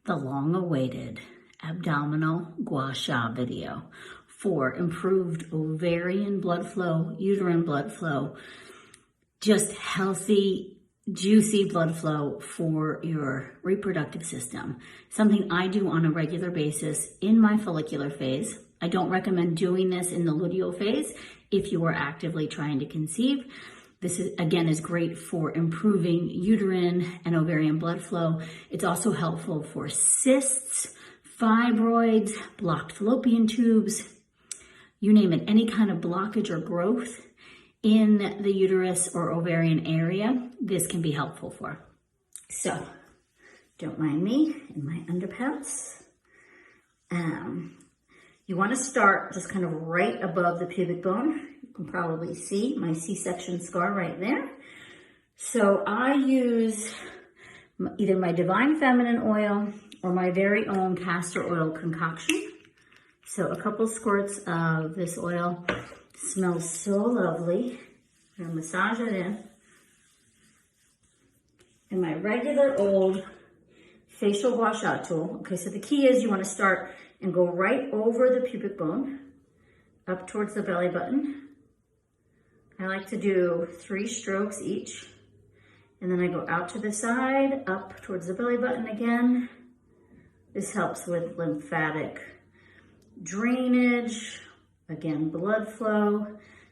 the long-awaited abdominal Gua Sha video for improved ovarian blood flow, uterine blood flow, just healthy, juicy blood flow for your reproductive system. Something I do on a regular basis in my follicular phase. I don't recommend doing this in the luteal phase if you are actively trying to conceive. This is, again, is great for improving uterine and ovarian blood flow. It's also helpful for cysts, fibroids, blocked fallopian tubes, you name it, any kind of blockage or growth in the uterus or ovarian area, this can be helpful for. So, don't mind me in my underpants. You want to start just kind of right above the pubic bone. You can probably see my C-section scar right there. So I use either my Divine Feminine oil or my very own castor oil concoction. So a couple squirts of this oil. Smells so lovely. I'm gonna massage it in. And my regular old facial Gua Sha tool. Okay, so the key is you want to start and go right over the pubic bone, up towards the belly button. I like to do 3 strokes each. And then I go out to the side, up towards the belly button again. This helps with lymphatic drainage, again, blood flow.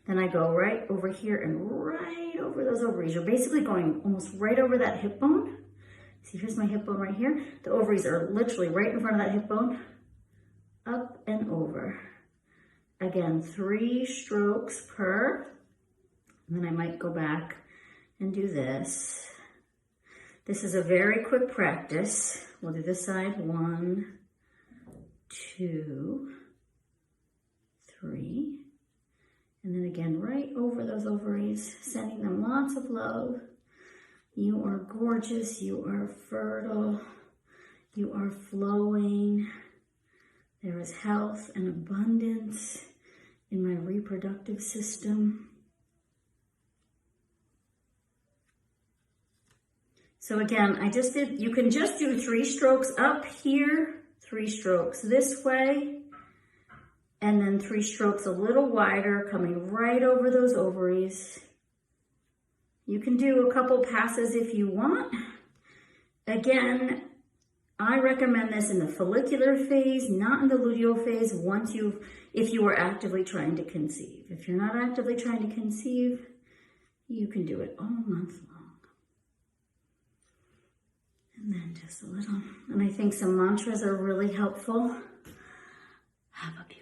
Then I go right over here and right over those ovaries. You're basically going almost right over that hip bone. See, here's my hip bone right here. The ovaries are literally right in front of that hip bone. Up and over. Again, 3 strokes per. And then I might go back and do this. This is a very quick practice. We'll do this side. 1, 2, 3. And then again, right over those ovaries, sending them lots of love. You are gorgeous. You are fertile. You are flowing. There is health and abundance in my reproductive system. So again, you can just do 3 strokes up here, 3 strokes this way, and then 3 strokes a little wider, coming right over those ovaries. You can do a couple passes if you want. Again, I recommend this in the follicular phase, not in the luteal phase, if you are actively trying to conceive. If you're not actively trying to conceive, you can do it all month long. And then just a little. And I think some mantras are really helpful. Have a beautiful